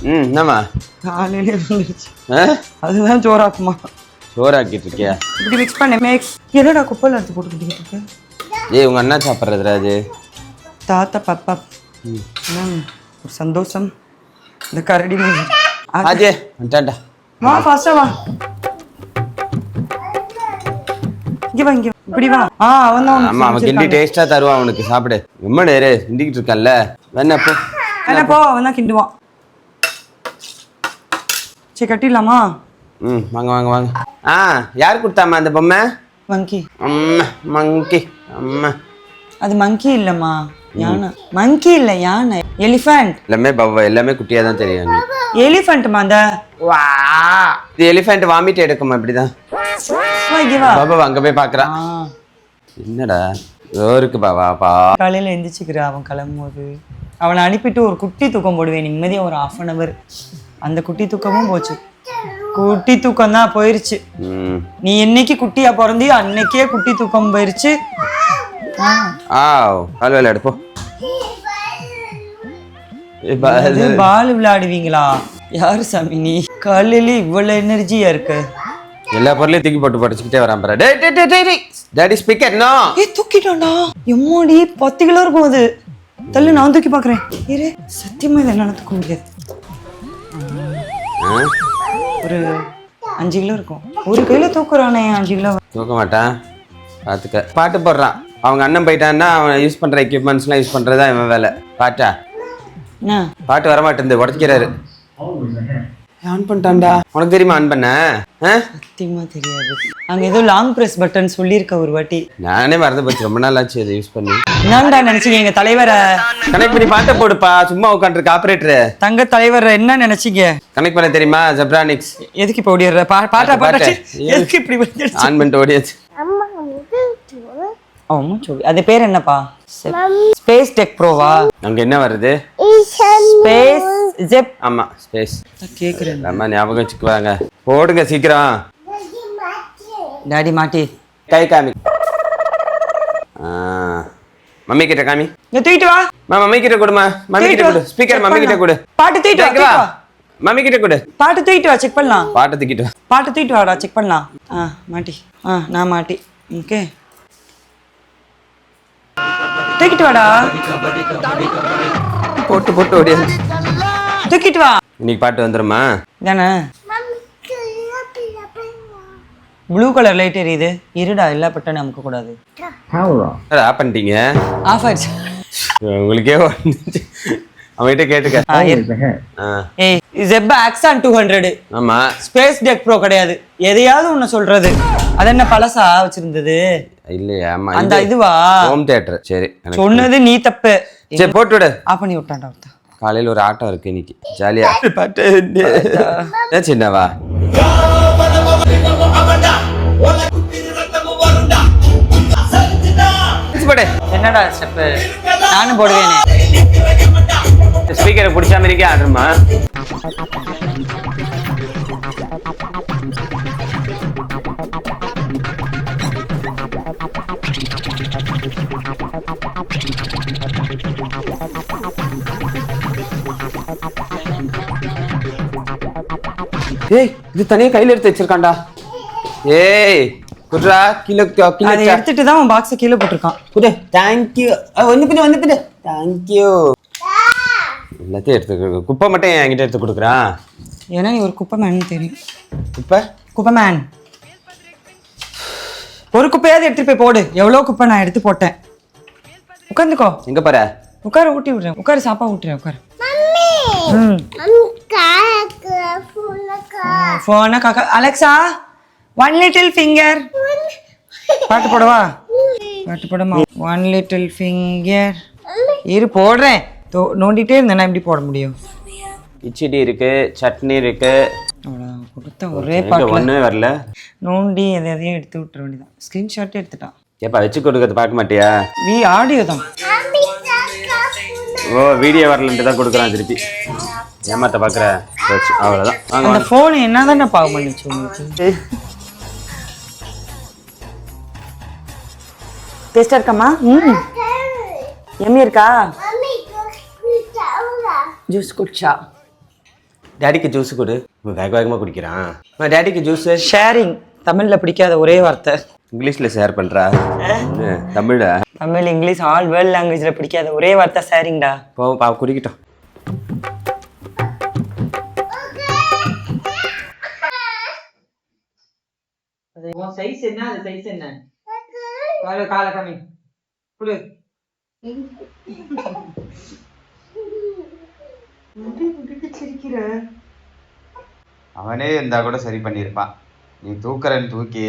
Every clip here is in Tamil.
என்னம்மா காலையிலே வந்துருச்சு. அதுதான் சோறாக்குமா. சோறாக்கிட்டு இருக்கியா? இப்படி மிக்ஸ் பண்ண மேக்ஸ். என்னடா குப்பையில் எடுத்து போட்டுக்கிட்டு இருக்கு? ஏய் உங்க அண்ணா சாப்பிட்றது அது தாத்தா பாப்பா. ஒரு சந்தோஷம். இந்த கரடி மீன் ஆஜே வந்துட்டான்டா. வா ஃபாஸ்டா வா. இங்க வா இங்க இப்படி வா. அவன் தான். ஆமா அவன் கிண்டி டேஸ்டா தருவான் அவனுக்கு சாப்பிடு. ரொம்ப நேரே கிண்டிக்கிட்டு இருக்கான்ல. வேணா போ அவன் தான் கிண்டுவான். சரி கட்டிடலாமா? வாங்க வாங்க வாங்க. யார் கொடுத்தாம்மா அந்த பொம்மை? மங்கி. மங்கி அம்மா. அது மங்கி இல்லம்மா, யானை. மங்கி இல்ல, யானை. எலிஃபண்ட். எல்லாமே பவ்வா, எல்லாமே குட்டியா தான் தெரியும். எலிஃபண்ட்மா. அந்த இது எலிஃபண்ட் வாமிட் எடுக்குமா? இப்படிதான் பாபா அங்க போய் பாக்குறான். என்னடா இருக்கு பாபா. காலையில எந்திரிச்சுக்கிறா அவன் கிளம்பும்போது. அவனை அனுப்பிட்டு ஒரு குட்டி தூக்கம் போடுவேன் நிம்மதியா, ஒரு 1/2 hour. அந்த குட்டி தூக்கமும் போச்சு. குட்டி தூக்கம் தான் போயிருச்சு. நீ என்னைக்கு குட்டியா பிறந்தியோ அன்னைக்கே குட்டி தூக்கம் போயிருச்சு. கால்வேல எடுப்போ. பால் விளையாடுவீங்களா? யாரு சாமி நீ? காலையில இவ்வளவு எனர்ஜியா இருக்கு. எல்லா பொருளையும் தூக்கி போட்டு படிச்சுக்கிட்டே வரான் பாரு. Daddy speaker no. தூக்கிட்டான்டா. எம்மாடி 10 கிலோ இருக்கும் அது. தள்ளு, நான் தூக்கி பாக்குறேன். இரு, சத்தியமா இதை என்னால தூக்க முடியாது. ஒரு 5 கிலோ இருக்கும். ஒரு கையில தூக்குறானே 5 கிலோ. தூக்க மாட்டான். பாத்துக்க. பாட்டு போடுறான். அவங்க அண்ணன் போயிட்டான்னா அவன் யூஸ் பண்ற எக்யூப்மெண்ட்ஸ்லாம் யூஸ் பண்றதா இவன் வேலை. பாட்டா பாட்டு வர மாட்டேங்குது, உடச்சிக்கிறாரு. ஆன் பண்ணிட்டான்டா. உனக்கு தெரியுமா ஆன் பண்ண? சத்தியமா தெரியாது. அங்க ஏதோ லாங் பிரஸ் பட்டன் சொல்லியிருக்க ஒரு வாட்டி. நானே மறந்து போச்சு, ரொம்ப நாள் ஆச்சு அதை யூஸ் பண்ணி. என்னடா நினைச்சீங்க எங்க தலைவரை? கனெக்ட் பண்ணி பாட்டை போடுப்பா. சும்மா உட்காந்துருக்கு ஆபரேட்டர். தங்க தலைவர் என்ன நினைச்சீங்க? கனெக்ட் பண்ண தெரியுமா? ஜெப்ரானிக்ஸ். எதுக்கு இப்ப ஓடிடுற? பாட்டா பாட்டு எதுக்கு இப்படி ஆன் பண்ணிட்டு ஓடியாச்சு. அது பேர் என்னப்பா? ஸ்பேஸ் டெக் ப்ரோவா? அங்க என்ன வருது? ஸ்பேஸ் ஜெப். ஆமா ஸ்பேஸ். கேக்குறேன். அம்மா ஞாபகம் வச்சுக்குவாங்க. போடுங்க சீக்கிரம். டாடி மாட்டி. கை காமி. மம்மி கிட்ட காமி. இங்க தூக்கிட்டு வா. மம்மி கிட்ட கொடுமா. மம்மி கிட்ட கொடு. ஸ்பீக்கர் மம்மி கிட்ட கொடு. பாட்டு தூக்கிட்டு வா. மம்மி கிட்ட கொடு. பாட்டு தூக்கிட்டு வா, செக் பண்ணலாம். பாட்டு தூக்கிட்டு வா. பாட்டு தூக்கிட்டு வாடா, செக் பண்ணலாம். மாட்டி. நான் மாட்டி. ஓகே தூக்கிட்டு வாடா. போட்டு போட்டு ஓடியா. தூக்கிட்டு வா. இன்னைக்கு பாட்டு வந்துருமா? தானே. ப்ளூ கலர் லைட் எரியுது. இருடா, எல்லா பட்டனும் அமுக்க கூடாது. ஆஃப் பண்ணிட்டீங்க. ஆஃப் ஆயிடுச்சு. உங்களுக்கே வந்துச்சு. அவன்கிட்ட கேட்டுக்க. ஏய் ஜெப் ஆக்ஸான் 200. ஆமா ஸ்பேஸ் டெக் ப்ரோ கிடையாது. எதையாவது ஒன்னு சொல்றது. அது என்ன பழசா வச்சிருந்தது? இல்லையா? ஆமா அந்த இதுவா? Home theatre. சரி சொன்னது நீ தப்பு. சரி போட்டு விடு. ஆஃப் பண்ணி விட்டான்டா. காலையில ஒரு ஆட்டம் இருக்கு இன்னைக்கு. ஜாலியா பாட்டு. சின்னவா என்னடா ஸ்டெப்? நானும் போடுவேனே. ஸ்பீக்கரை பிடிச்ச மாதிரி ஆடுமா? ஏய் இது தனியா கையில எடுத்து வச்சிருக்கான்டா. ஏய் குட்ரா கீழ அதை எடுத்துட்டு தான் அவன் பாக்ஸ் கீழே போட்டிருக்கான். குடு. Thank you. வந்து தேங்க் யூ. எல்லாத்தையும் எடுத்து குப்பை மட்டும் என்கிட்ட எடுத்து கொடுக்குறான். ஏன்னா நீ ஒரு குப்பை மேன் தெரியும். குப்பை மேன். ஒரு குப்பையாவது எடுத்துட்டு போய் போடு. எவ்வளவு குப்பை நான் எடுத்து போட்டேன். உட்காந்துக்கோ. எங்க போற? உட்கார ஊட்டி விடுறேன். உட்காரு, சாப்பா ஊட்டுறேன். உட்காரு. போன காக்கா. Alexa 1 little finger. பாட்டு போடவா? பாட்டு போடமா? 1 little finger. இரு போடுறேன். நோண்டிட்டே இருந்தேன்னா எப்படி போட முடியும்? கிச்சடி இருக்கு, சட்னி இருக்கு. கொடுத்த ஒரே பாட்டு ஒண்ணுமே வரல. நோண்டி எதையும் எடுத்து விட்டுற வேண்டியதான். ஸ்கிரீன்ஷாட்டே எடுத்துட்டான். ஏப்பா வச்சு கொடுக்கறது பார்க்க மாட்டியா? ஆடியோ தான். ஓ வீடியோ வரலன்ட்டு தான் கொடுக்குறான் திருப்பி. ஏமாத்த பாக்குற. அவ்வளவுதான். அந்த போன் என்னதானே பாவம் பண்ணிச்சு உங்களுக்கு? டேஸ்டா இருக்காமா? எம்மி இருக்கா? ஜூஸ் குடிச்சா டேடிக்கு ஜூஸ் கொடு. வேக வேகமாக குடிக்கிறான். டேடிக்கு ஜூஸு. ஷேரிங் தமிழ்ல பிடிக்காத ஒரே வார்த்தை. இங்கிலீஷில் ஷேர் பண்ணுறா. தமிழா? தமிழ், இங்கிலீஷ், ஆல் வேர்ல்ட் லாங்குவேஜ்ல பிடிக்காத ஒரே வார்த்தை ஷேரிங்டா. போவோம் பா, குடிக்கிட்டோம். சைஸ் என்ன? அது சைஸ் என்ன? கால கம்மி குடு. அவனே இருந்தா கூட சரி பண்ணியிருப்பான். நீ தூக்குறன்னு தூக்கி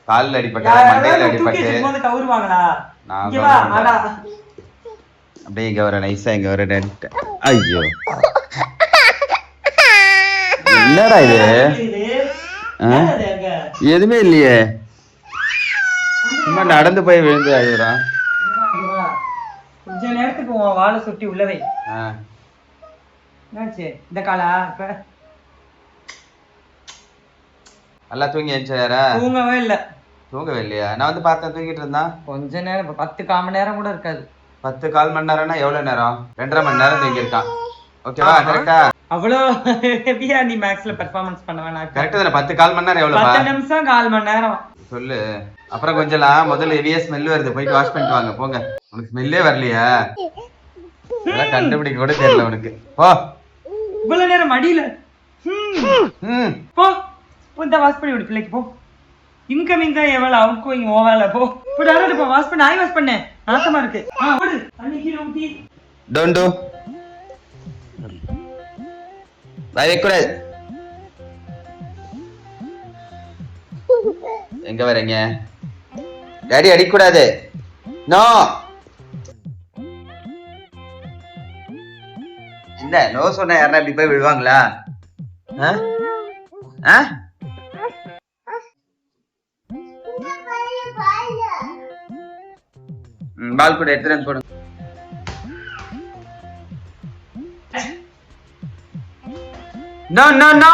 காலில் அடிப்பட்ட, மண்டையில் அடிப்பட்டு அப்படியே இங்க வர நைஸா இங்க வர. ஐயோ என்னடா இது? எதுவுமே இல்லையே, சும்மா நடந்து போய் விழுந்து அழுகுறான். கொஞ்ச நேரத்துக்கு வாழை சுட்டி உள்ளவை. என்னாச்சு இந்த காலா? இப்ப நல்லா தூங்கி எழுந்தாரா? தூங்கவே இல்ல. தூங்கவே இல்லையா? நான் வந்து பார்த்தேன் தூங்கிட்டு இருந்தான். கொஞ்ச நேரம், 10 கால் மணி நேரம் கூட இருக்காது. 10 கால் மணி நேரம்னா எவ்வளவு நேரம்? 2.5 மணி நேரம் தூங்கி இருக்கான். ஓகேவா? கரெக்டா? அவ்வளோ ஹெவியா நீ மேக்ஸ்ல பெர்ஃபார்மன்ஸ் பண்ண வேணாம். கரெக்டா தானே? 10 கால் மணி நேரம் எவ்வளவு? 10 நிமிஷம், கால் மணி நேரம் சொல்லு. அப்புறம் கொஞ்சம் முதல்ல ஹெவியா ஸ்மெல் வருது, போயிட்டு வாஷ் பண்ணிட்டு வாங்க போங்க. உனக்கு ஸ்மெல்லே வரலையா? கண்டுபிடிக்க கூட தெரியல உனக்கு. போ. இவ்வளவு நேரம் மடியில போ. இந்த வாஷ் பண்ணி விடு பிள்ளைக்கு. போ. இன்கமிங் தான் எவ்வளவு, அவுட் கோயிங் ஓவல. போ போய் போ வாஷ் பண்ண. வாஷ் பண்ண நாத்தமா இருக்கு. போடு தண்ணி கீழ ஊத்தி. டோன்ட் டு பை கூட. எங்க வரீங்க? டாடி அடிக்க கூடாது. நோ. இந்த நோ சொன்ன யாரா இப்படி போய் விழுவாங்களா? பால் கூட எடுத்துட்டு போடுங்க. No, no, no.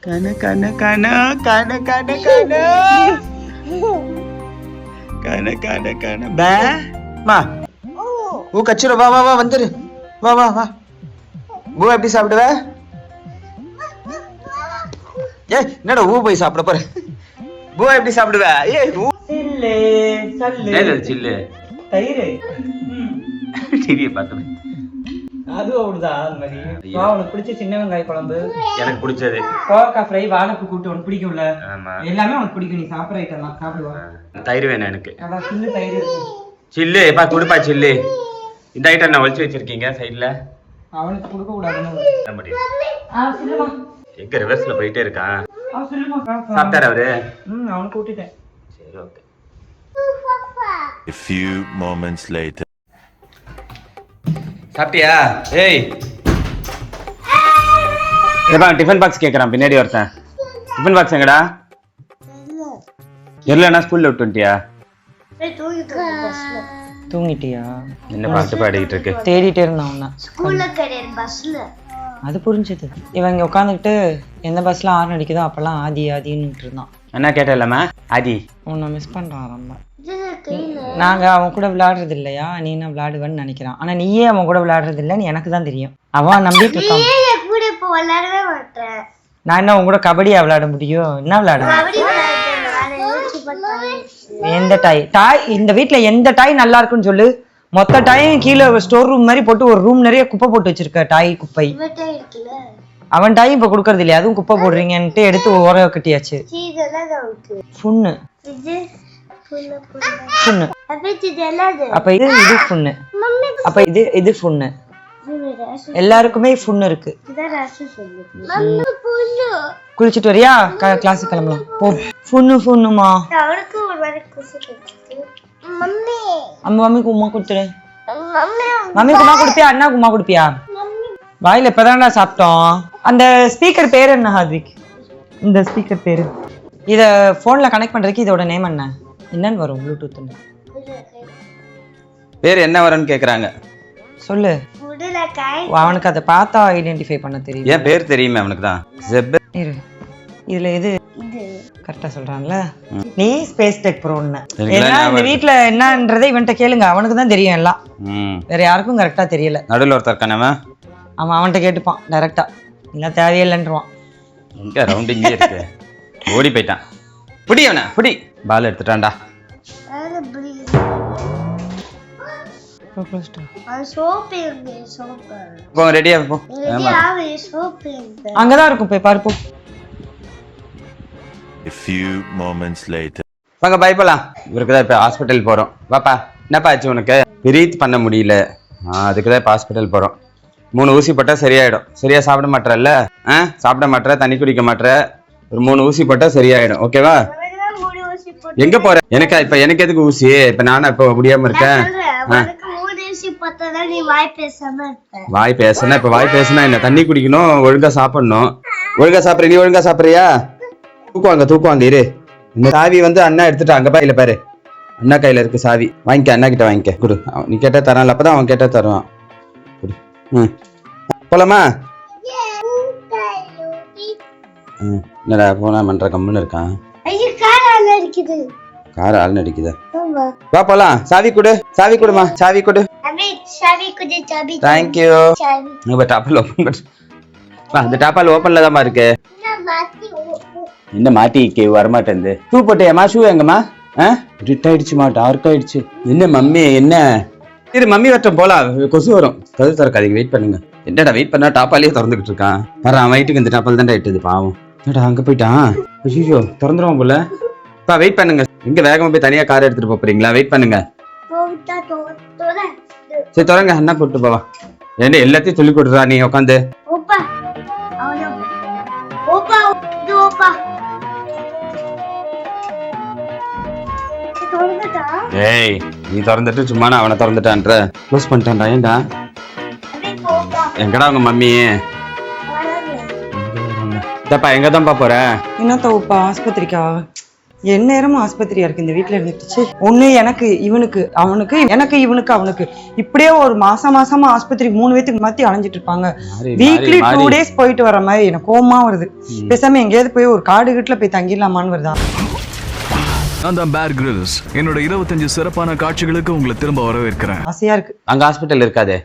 Kana. Ba. Ma. பூ கச்சிர வா வா வா வந்துரு. வா வா வா. பூ எப்படி சாப்பிடுவ? ஏய் என்னடா பூ போய் சாப்பிட போற? பூ எப்படி சாப்பிடுவ? ஏய் பூ சில்லு சல்லு. ஏய் சில்லு. தயிர். டிவியை பார்த்தேன். அது அப்படிதான் அந்த மாதிரி. உனக்கு பிடிச்ச சின்ன வெங்காய குழம்பு. எனக்கு பிடிச்சது கோவக்காய் ஃப்ரை, வாழைப்பூ கூட்டு. உனக்கு பிடிக்கும்ல? ஆமா. எல்லாமே உனக்கு பிடிக்கும். நீ சாப்பிட்ற ஐட்டம் தான் சாப்பிடுவா. தயிர் வேணும் எனக்கு. அதான் சில்லு தயிர் இருக்கு. சில்லு பா குடுப்பா சில்லு. இந்த ஐட்டம் நான் ஒளிச்சு வச்சிருக்கீங்க சைடுல. அவனுக்கு கொடுக்க கூடாதுன்னு. சொல்லுமா. எங்க ரிவர்ஸ்ல போயிட்டே இருக்கான். சொல்லுமா. சாப்பிட்டாரு அவரு? அவனுக்கு கூட்டிட்டேன். சரி okay. A few moments later. சாப்பிட்டியா? ஏய் ஏப்பா டிஃபன் பாக்ஸ் கேட்குறான் பின்னாடி ஒருத்தன். டிஃபன் பாக்ஸ் எங்கடா? இல்லைண்ணா ஸ்கூல்ல விட்டு வந்துட்டியா? தூங்கிட்டியா? என்ன பாட்டு பாடிக்கிட்டு இருக்கு? தேடிட்டே இருந்தான் உன்ன. ஸ்கூல்ல கிடையாது, பஸ்ல. அது புரிஞ்சது. இவன் இங்க உட்காந்துக்கிட்டு எந்த பஸ்ல ஆர்ன் அடிக்குதோ அப்பெல்லாம் ஆதி ஆதின்னு இருந்தான். என்ன கேட்டலாமா? ஆதி உன்னை மிஸ் பண்றான் ரொம்ப. நாங்க அவன் கூட விளையாடுறது இல்லையா? நீ என்ன விளையாடுவேன்னு நினைக்கிறான். ஆனா நீயே அவன் கூட விளையாடுறது இல்லைன்னு எனக்கு தான் தெரியும். அவன் நம்பிட்டு இருக்கான். கூட இப்ப விளையாடவே மாட்டேன். நான் என்ன உன் கூட கபடியா விளையாட முடியும்? என்ன விளையாட? எந்த டாய் இந்த வீட்டுல எந்த டாய் நல்லா இருக்குன்னு சொல்லு. மொத்த டாயும் கீழே ஸ்டோர் ரூம் மாதிரி போட்டு ஒரு ரூம் நிறைய குப்பை போட்டு வச்சிருக்க. டாய் குப்பை. அவன் டாய் இப்ப குடுக்கறது இல்லையா? அதுவும் குப்பை போடுறீங்கன்ட்டு எடுத்து ஓர கட்டியாச்சு. புண்ணு. அப்ப இது புண்ணு. அப்ப இது புண்ணு. எல்லாருக்குமே புண்ணு இருக்கு. குளிச்சுட்டு வரியா? கிளாஸுக்கு கிளம்பலாம். போ. புண்ணுமா? மம்மிக்கு உமா கொடுத்துரு. மம்மிக்கு உமா கொடுப்பியா? அண்ணாக்கு உமா கொடுப்பியா? வாயில இப்பதான்டா சாப்பிட்டோம். அந்த ஸ்பீக்கர் பேர் என்ன ஹாதிக்? இந்த ஸ்பீக்கர் பேரு. இத போன்ல கனெக்ட் பண்றதுக்கு இதோட நேம் என்ன? என்னன்னு வரும்? ப்ளூடூத் பேர் என்ன வரும்னு கேக்குறாங்க. சொல்லு. அவனுக்கு அதை பார்த்தா ஐடென்டிஃபை பண்ண தெரியும். ஏன் பேர் தெரியுமே அவனுக்கு தான். இதுல எது கரெக்டா சொல்றான்ல நீ ஸ்பேஸ் டெக் ப்ரோன்னு. எனக்கு ஏன்னா இந்த வீட்ல என்னன்றதை இவன்கிட்ட கேளுங்க, அவனுக்கு தான் தெரியும் எல்லாம். வேற யாருக்கும் கரெக்டா தெரியல. நடுவில் ஒருத்தர் இருக்கானவன், அவன் அவன்கிட்ட கேட்டுப்பான் டைரக்டா, இல்லை தேவையில்லைன்றான். எங்க ரவுண்டிங்கே இருக்கு. ஓடி போயிட்டான். புடி அவனை, புடி. பால் எடுத்துட்டான்டா. போ ரெடியா போ. அங்கதான் இருக்கும், போய் பாரு போ. A few moments later. வாங்க பயப்படலாம். இவருக்கு தான் இப்போ ஹாஸ்பிட்டல் போகிறோம். வாப்பா, என்னப்பா ஆச்சு உனக்கு? பிரீத் பண்ண முடியல. அதுக்கு தான் இப்போ ஹாஸ்பிட்டல் போகிறோம். 3 ஊசி போட்டால் சரியாயிடும். சரியா சாப்பிட மாட்டேறல்ல? சாப்பிட மாட்டேற, தண்ணி குடிக்க மாட்டேற. ஒரு 3 ஊசி போட்டால் சரியாயிடும். ஓகேவா? எங்க போற? எனக்கு எதுக்கு ஊசி? இப்ப நானும் இப்ப முடியாம இருக்கேன். வாய் பேசணும். இப்ப வாய் பேசினா என்ன? தண்ணி குடிக்கணும், ஒழுங்கா சாப்பிடணும். ஒழுங்கா சாப்பிடுற நீ? ஒழுங்கா சாப்பிடுறியா? தூக்குவாங்க இரு. இந்த சாவி வந்து அண்ணா எடுத்துட்டா. அங்க கையில பாரு, அண்ணா கையில இருக்கு சாவி. வாங்கிக்க, அண்ணா கிட்ட வாங்கிக்க. குடு. நீ கேட்டா தரான்ல, அப்பதான் அவன் கேட்டா தருவான். போலாமா? என்னடா போனா பண்ற? கம்முன்னு இருக்கான். கார் ஆள் நடிக்குதா? வா போலாம். சாவி கொடு, சாவி கொடுமா, சாவி கொடு. தேங்க்யூ. டாப்பால் ஓபன் பண்ணு. அந்த டாப்பால் ஓபன்ல தான் இருக்கு. என்ன மாட்டிக்கு வரமாட்டேங்குது. ஷூ போட்டேம்மா? ஷூ எங்கம்மா? ரிட் ஆயிடுச்சுமா, டார்க் ஆயிடுச்சு. என்ன மம்மி? என்ன சரி மம்மி வரட்டும், போலாம். கொசு வரும். கதவு திறக்காதீங்க, வெயிட் பண்ணுங்க. என்னடா வெயிட் பண்ணா டாப்பாலேயே திறந்துகிட்டு இருக்கான். வர அவன் வீட்டுக்கு இந்த டாப்பால் தான் இட்டுது பாவம். என்னடா அங்க போயிட்டான். ஐயோ திறந்துருவான் போல. வெயிட் பண்ணுங்க. எங்க வேகமா போய் தனியா கார் எடுத்துட்டு போறீங்களா? வெயிட் பண்ணுங்க. சரி தொடங்க, அண்ணா கூப்பிட்டு போவா. என்ன எல்லாத்தையும் சொல்லி கொடுறா நீ உட்காந்து. ஏய் நீ திறந்துட்டு சும்மா நான் அவனை திறந்துட்டான்ற க்ளோஸ் பண்ணிட்டான்டா. ஏண்டா எங்கடா உங்க மம்மி? இதப்பா எங்க தான்ப்பா போற? என்னத்த உப்பா? ஆஸ்பத்திரிக்கா? என் நேரமும் ஆஸ்பத்திரியா இருக்கு இந்த வீட்டுல இருந்துச்சு. ஒண்ணு எனக்கு இவனுக்கு, அவனுக்கு எனக்கு இவனுக்கு அவனுக்கு, இப்படியே ஒரு மாசமா ஆஸ்பத்திரி 3 பேத்துக்கு மாத்தி அலைஞ்சிட்டு இருப்பாங்க. வீக்லி 2 days போயிட்டு வர மாதிரி எனக்கு கோவமா வருது. பேசாம எங்கேயாவது போய் ஒரு காடு வீட்டுல போய் தங்கிடலாமான்னு வருதா. நான் தான் பேர் கிரில்ஸ். என்னோட 25 சிறப்பான காட்சிகளுக்கு உங்களை திரும்ப வரவேற்கிறேன். ஆசையா இருக்கு. அங்க ஹாஸ்பிட்டல் இருக்காதே?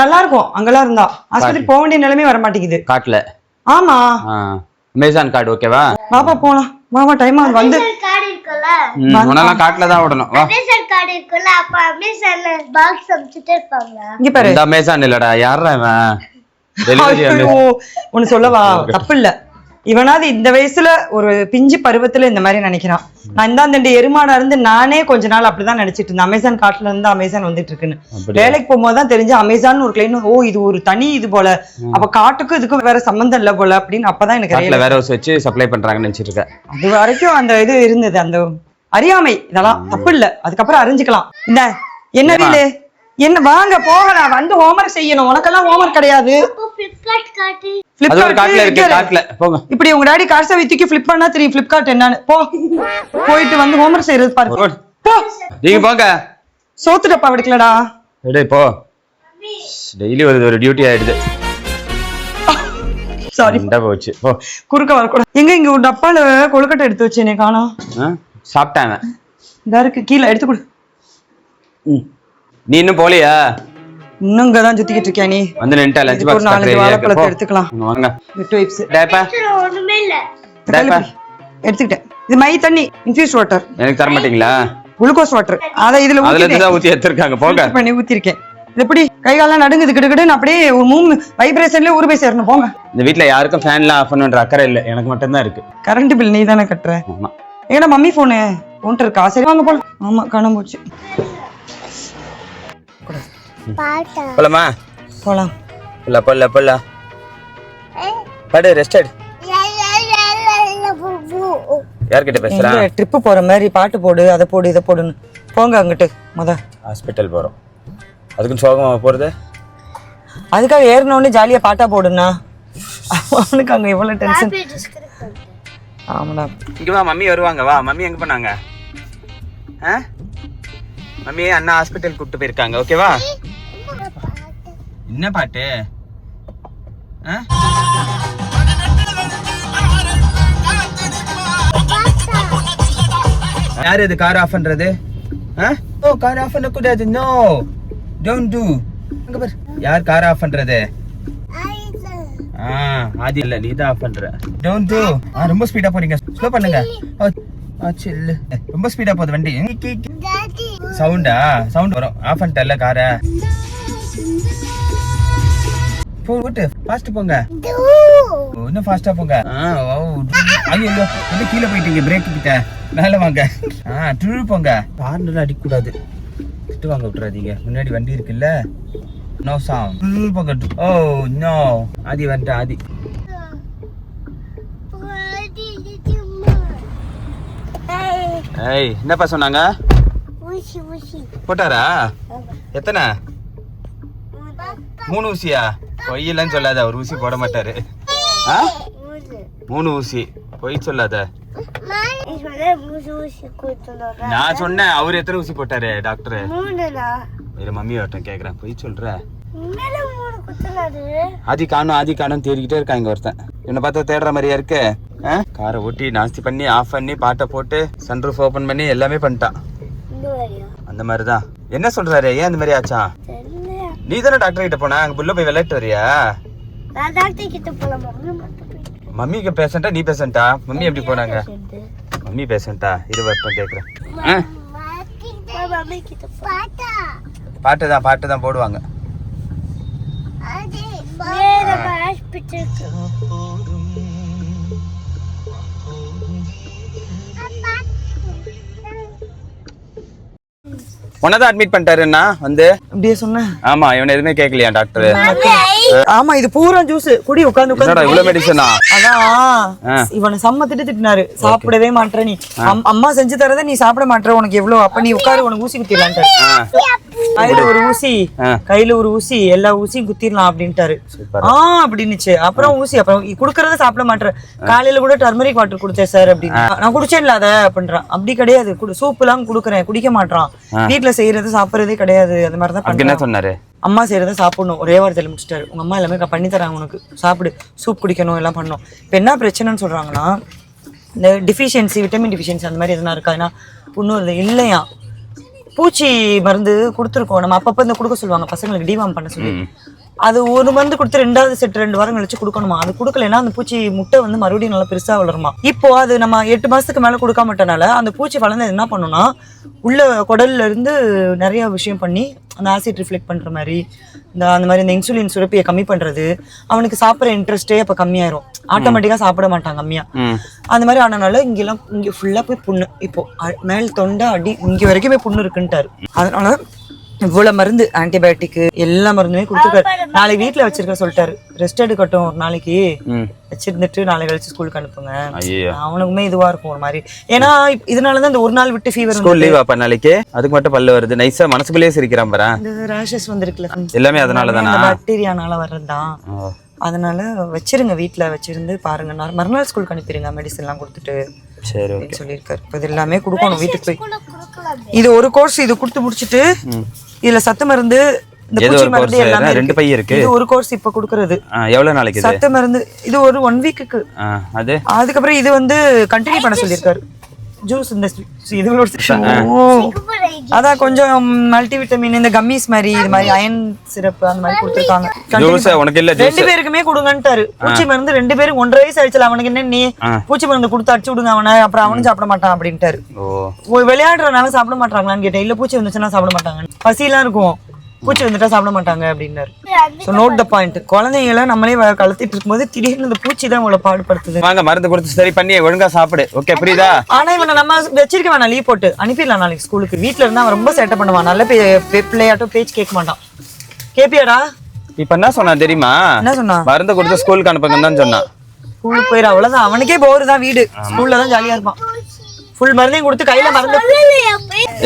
நல்லா இருக்கும் அங்கெல்லாம் இருந்தா. ஆஸ்பத்திரி போக வேண்டிய நிலைமை வர மாட்டேங்குது. காட்டுல? ஆமா. அமேசான் கார்டு ஓகேவா? பாப்பா போலாம். மாமா டைம் ஆகுது வந்து. உனலாம் காட்டுல தான் ஓடணும். வா. அமேசான் கார்டு இருக்குல்ல, அப்ப அமேசான்ல பாக்ஸ் அம்ச்சிட்டே இருப்பாங்க. இங்க பாரு. இந்த அமேசான் இல்லடா, யாரா இவன்? டெலிவரி ஒன்னு சொல்லவா? தப்பு இல்ல. இவனாவது இந்த வயசுல ஒரு பிஞ்சு பருவத்துல இந்த மாதிரி நினைக்கிறான். நான் இந்த எருமாடா இருந்து நானே கொஞ்ச நாள் அப்படிதான் நினைச்சிட்டு இருந்தேன். அமேசான் காட்டுல இருந்து அமேசான் வந்துட்டு இருக்குன்னு. வேலைக்கு போகும்போதுதான் தெரிஞ்சு அமேசான் ஒரு கிளைன். ஓ இது ஒரு தனி இது போல. அப்ப காட்டுக்கும் இதுக்கும் வேற சம்பந்தம் இல்ல போல அப்படின்னு அப்பதான் எனக்கு வேற வச்சு சப்ளை பண்றாங்கன்னு நினைச்சிட்டு இருக்கேன். அது வரைக்கும் அந்த இது இருந்தது, அந்த அறியாமை. இதெல்லாம் தப்பு இல்ல, அதுக்கப்புறம் அறிஞ்சுக்கலாம். இந்த என்ன வீடு என்ன? வாங்க போகலாம். வந்து ஹோம்வொர்க் செய்யணும். உனக்கெல்லாம் ஹோம்வொர்க் கிடையாது. இப்படி உங்க டாடி காசை வித்துக்கு ஃபிளிப் பண்ணா தெரியும் ஃபிளிப்கார்ட் என்னன்னு. போயிட்டு வந்து ஹோம்வொர்க் செய்யறது பாரு. நீங்க போங்க. சோத்து டப்பா எடுக்கலடா. போ. டெய்லி ஒரு டியூட்டி ஆயிடுது. சாரி போச்சு. போ. குறுக்க வரக்கூடாது. இங்க ஒரு டப்பால கொழுக்கட்டை எடுத்து வச்சேனே காணோம். சாப்பிட்டாங்க. இதா இருக்கு, கீழே எடுத்து கொடு. நீ இன்னும் போலியா? இன்னும் இங்கதான் சுத்திக்கிட்டு இருக்கியா நீ? வந்து நின்னுட்ட. லஞ்ச் பாக்ஸ் 4 வாழைப்பழத்தை எடுத்துக்கலாம். வாங்க. வெட் வைப்ஸ் டேப்பா ஒண்ணுமே இல்ல. டேப்பா எடுத்துக்கிட்டேன். இது மை தண்ணி, இன்ஃபியூஸ் வாட்டர். எனக்கு தர மாட்டீங்களா? Glucose water. அத இதுல ஊத்தி எடுத்துருக்காங்க. போங்க. பண்ணி ஊத்தி இருக்கேன். இது எப்படி கை கால்லாம் நடுங்குது கிடுகிடுன்னு அப்படியே ஒரு மூணு வைப்ரேஷன்ல ஊர் போய் சேரணும். போங்க. இந்த வீட்ல யாருக்கும் ஃபேன்லாம் ஆஃப் பண்ணுன்ற அக்கறை இல்ல, எனக்கு மட்டும் தான் இருக்கு. கரண்ட் பில் நீ தானே கட்டுற. ஆமா. ஏன்னா மம்மி போனு உன்கிட்ட இருக்கா? சரி வாங்க போலாம். ஆமா காணாம போச்சு. போலாமா? போலாம். போல படு, ரெஸ்ட் எடு. யார்கிட்ட பேசுறா? ட்ரிப் போற மாதிரி பாட்டு போடு, அதை போடு, இதை போடுன்னு. போங்க அங்கிட்டு. ஹாஸ்பிட்டல் போறோம். அதுக்கு சோகமா போறது? அதுக்காக ஏறினோடனே ஜாலியா பாட்டா போடுனா அவனுக்கு அங்க எவ்வளவு டென்ஷன். ஆமாடா. இங்க வா, மம்மி வருவாங்க. வா. மம்மி எங்க போனாங்க? மம்மி அண்ணா ஹாஸ்பிட்டல் கூப்பிட்டு போயிருக்காங்க. ஓகேவா? என்ன பாட்டு? யார் இது கார் ஆஃப் பண்றது? ஓ கார் ஆஃப் பண்ண கூடாது. No don't do. அங்க பாரு, யார் கார் ஆஃப் பண்றது? ஆதி இல்ல, நீ தான் ஆஃப் பண்ற. Don't to. ரொம்ப ஸ்பீடா போறீங்க, ஸ்லோ பண்ணுங்க. சில்லு, ரொம்ப ஸ்பீடா போகுது வண்டி. சவுண்டா? சவுண்ட் வரும். ஆஃப் பண்ணிட்டல காரை. போட்டு ஃபாஸ்ட் போங்க, இன்னும் ஃபாஸ்டா போங்க. ஐயோ வந்து கீழே போயிட்டீங்க, பிரேக் கிட்ட. மேல வாங்க. ட்ரூ போங்க. ஹார்ன் அடிக்க கூடாது, திட்டு வாங்க விட்டுறாதீங்க. முன்னாடி வண்டி இருக்குல்ல. No sound. ட்ரூ போங்க. Oh no. ஆதி வந்துட்டா. ஆதி ஏய் என்னப்பா சொன்னாங்க? போட்டாரா? எத்தனை? 3 ஊசியா? பொய்யெல்லாம் சொல்லாத, ஒரு ஊசி போட மாட்டாரு. 3 ஊசி, பொய் சொல்லாத. நான் சொன்னேன், அவர் எத்தனை ஊசி போட்டாரு டாக்டர்? இல்ல மம்மி வரட்டும் கேக்குறேன். பொய் சொல்ற. ஆதி காணும் தேடிக்கிட்டே இருக்காங்க ஒருத்தன். என்ன பார்த்தா தேடுற மாதிரியா இருக்கு. காரை ஓட்டி நாஸ்தி பண்ணி ஆஃப் பண்ணி பாட்டை போட்டு சன்ரூஃப் ஓபன் பண்ணி எல்லாமே பண்ணிட்டான். அந்த மாதிரிதான். என்ன சொல்றாரு? ஏன் அந்த மாதிரி ஆச்சா? நீ தானே டாக்டர் கிட்ட போன, அங்க புள்ள போய் விளையாட்டு வரியா? மம்மிக்கு பேஷண்டா நீ பேஷண்டா? மம்மி எப்படி போனாங்க? மம்மி பேஷண்டா? இது வரட்டும் கேக்குறேன். பாட்டு தான் போடுவாங்க. உன்னதான் அட்மிட் பண்ணிட்டாருன்னா வந்து அப்படியே சொன்னேன். ஆமா, இவனை எதுவுமே கேட்கலையா டாக்டர்? ஆமா, இது பூரா ஜூஸ் குடி. உட்காந்து இவ்வளவு மெடிசனா? அதான் இவனை செம்ம திட்டினாரு. சாப்பிடவே மாட்டேற நீ, அம்மா செஞ்சு தரத நீ சாப்பிட மாட்டேற, உனக்கு எவ்வளவு? அப்ப நீ உட்காரு, உனக்கு ஊசி குத்திடலான்ட்டு. கையில ஒரு ஊசி, கையில ஒரு ஊசி, எல்லா ஊசியும் குத்திடலாம் அப்படின்ட்டாரு. அப்படின்னுச்சு. அப்புறம் ஊசி, அப்புறம் குடுக்கறத சாப்பிட மாட்டேற. காலையில கூட டர்மரிக் வாட்டர் குடிச்சேன் சார் அப்படின்னு. நான் குடிச்சேன்ல அத அப்படின்றான். அப்படி கிடையாது, சூப் எல்லாம் குடுக்கறேன், குடிக்க மாட்டான். வீட்டுல செய்யறது சாப்பிடறதே கிடையாது. அது மாதிரிதான் என்ன சொன்னாரு? அம்மா செய்யறத சாப்பிடணும், ஒரே வாரத்தில் முடிச்சிட்டாரு. உங்க அம்மா எல்லாமே பண்ணி தராங்க, உனக்கு சாப்பிடு, சூப் குடிக்கணும், எல்லாம் பண்ணணும். இப்போ என்ன பிரச்சனைன்னு சொல்றாங்கன்னா, இந்த டிஃபிஷியன்சி, விட்டமின் டிஃபிஷியன்சி அந்த மாதிரி எதுனா இருக்காதுன்னா புண்ணு வருது இல்லையா? பூச்சி மருந்து கொடுத்துருக்கோம் நம்ம, அப்பப்போ இந்த கொடுக்க சொல்லுவாங்க பசங்களுக்கு, டிவார்ம் பண்ண சொல்லி. அது ஒரு மருந்து கொடுத்து 2வது செட் 2 வாரம் கழிச்சு கொடுக்கணுமா. அது கொடுக்கலன்னா அந்த பூச்சி முட்டை வந்து மறுபடியும் நல்லா பெருசா வளருமா. இப்போ அது நம்ம 8 மாசத்துக்கு மேல கொடுக்காமட்டனால அந்த பூச்சி வளர்ந்து என்ன பண்ணும்னா, உள்ள குடல்ல இருந்து நிறைய விஷயம் பண்ணி அந்த ஆசிட் ரிஃப்ளெக்ட் பண்ற மாதிரி, அந்த மாதிரி இந்த இன்சுலின் சுரப்பியை கம்மி பண்றது, அவனுக்கு சாப்பிட்ற இன்ட்ரெஸ்டே அப்ப கம்மியாயிரும். ஆட்டோமேட்டிக்கா சாப்பிட மாட்டான் கம்மியா. அந்த மாதிரி ஆனனால இங்க ஃபுல்லா போய் புண்ணு. இப்போ மேல் தொண்டை அடி இங்க வரைக்கும் போய் புண்ணு இருக்குன்ட்டாரு. அதனால இவ்வளவு மருந்து, ஆன்டிபயோட்டிக் எல்லா மருந்துமே கொடுத்துருக்காரு. நாளைக்கு வீட்டுல வச்சிருக்க சொல்லிட்டாரு. ரெஸ்ட் எடுக்கட்டும் ஒரு நாளைக்கு, வச்சிருந்துட்டு நாளை கழிச்சு ஸ்கூலுக்கு அனுப்புங்க. அவனுக்குமே இதுவா இருக்கும் ஒரு மாதிரி. ஏன்னா இதனாலதான் இந்த ஒரு நாள் விட்டு ஃபீவர். ஸ்கூல் லீவ் அப்ப நாளைக்கு, அதுக்கு மட்டும் பல்ல வருது. நைஸா மனசுக்குள்ளேயே சிரிக்கிறான் பாரு. இந்த ரேஷஸ் வந்திருக்குல்ல, எல்லாமே அதனாலதானா? பாக்டீரியானால வர்றதுதான். அதனால வச்சிருங்க, வீட்டுல வச்சிருந்து பாருங்க. மறுநாள் ஸ்கூலுக்கு அனுப்பிடுங்க, மெடிசன் எல்லாம் கொடுத்துட்டு. சரி சொல்லியிருக்காரு. இப்போ இது எல்லாமே கொடுக்கணும் வீட்டுக்கு போய். இது ஒரு கோர்ஸ், இது கொடுத்து முடிச்சுட்டு இதுல சத்து மருந்து, இந்த பூச்சி மருந்து எல்லாமே 2 பை இருக்கு. இது ஒரு கோர்ஸ் இப்ப குடுக்குறது. எவ்வளவு நாளைக்கு? சத்து மருந்து இது ஒரு 1 வீக்குக்கு. அதுக்கப்புறம் இது வந்து கண்டினியூ பண்ண சொல்லியிருக்காரு. ஜூஸ், இந்த அதான் கொஞ்சம் மல்டி விட்டமின், இந்த கம்மிஸ் மாதிரி, இது மாதிரி அயன் சிரப் அந்த மாதிரி கொடுத்துருக்காங்க. 2 பேருக்குமே கொடுங்கன்ட்டாரு. பூச்சி மருந்து 2 பேரும் 1.5 வயசு ஆயிடுச்சு. அவனுக்கு என்ன, நீ பூச்சி மருந்து கொடுத்து அடிச்சு விடுங்க அவனை, அப்புறம் அவனும் சாப்பிட மாட்டான் அப்படின்ட்டாரு. விளையாடுறதுனால சாப்பிட மாட்டாங்களான்னு கேட்டேன். இல்ல பூச்சி வந்துச்சுன்னா சாப்பிட மாட்டாங்க, பசியெல்லாம் இருக்கும், பூச்சி வந்துட்டா சாப்பிட மாட்டாங்க அப்படின்னாரு. So note the point. குழந்தைகளை நம்மளே கலத்திட்டு இருக்கும்போது திடீர்னு இந்த பூச்சி தான் உங்களை பாடுபடுத்துது. வாங்க மருந்து கொடுத்து சரி பண்ணி ஒழுங்கா சாப்பிடு. ஓகே, புரியுதா? ஆனா இவனை நம்ம வச்சிருக்க வேணாம், லீவ் போட்டு அனுப்பிடலாம் நாளைக்கு ஸ்கூலுக்கு. வீட்டுல இருந்தா அவன் ரொம்ப சேட்டை பண்ணுவான், நல்ல பிள்ளையாட்டும் பேச்சு கேட்க மாட்டான். கேப்பியாடா? இப்ப என்ன சொன்னா தெரியுமா? என்ன சொன்னா? மருந்து கொடுத்து ஸ்கூலுக்கு அனுப்புங்கன்னு தான் சொன்னான். ஸ்கூலுக்கு போயிரு, அவ்வளவுதான். அவனுக்கே போர் தான், வீடு ஸ்கூல்ல தான் ஜாலியா இருப்பான். ஃபுல் மருந்தையும் கொடுத்து கையில மருந்து.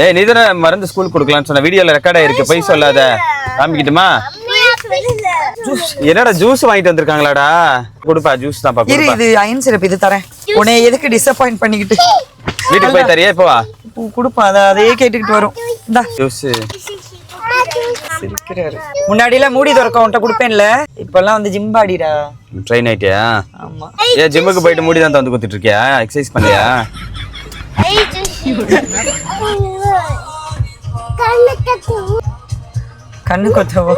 ஏய், நீ தானே மருந்து ஸ்கூல் கொடுக்கலாம்னு சொன்ன, வீடியோல ரெக்கார்ட் ஆயிருக்கு, போய் சொல்லாத. காமிக்கிட்டுமா? என்னடா ஜூஸ் வாங்கிட்டு வந்திருக்காங்களாடா? கொடுப்பா, ஜூஸ் தான் பாப்பா. இது அயன் சிரப், இது தரேன். உன்னை எதுக்கு டிசப்பாயிண்ட் பண்ணிக்கிட்டு? வீட்டுக்கு போய் தரியா? இப்போ வா கொடுப்பா, அதையே கேட்டுக்கிட்டு வரும். இந்தா ஜூஸ். சிரிக்கிறாரு. முன்னாடி எல்லாம் மூடி திறக்க உன்ட்ட கொடுப்பேன்ல, இப்பெல்லாம் வந்து ஜிம் பாடிடா. ட்ரெயின் ஆயிட்டியா? ஆமா. ஏன் ஜிம்முக்கு போயிட்டு மூடி தான் வந்து குத்திட்டு இருக்கியா? எக்ஸசைஸ் பண்ணியா? கண்ணு கொத்தவோ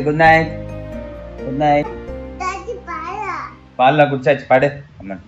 good night good night Daddy, bye. பால்லாம் குடிச்சாச்சு பாடு அம்மன்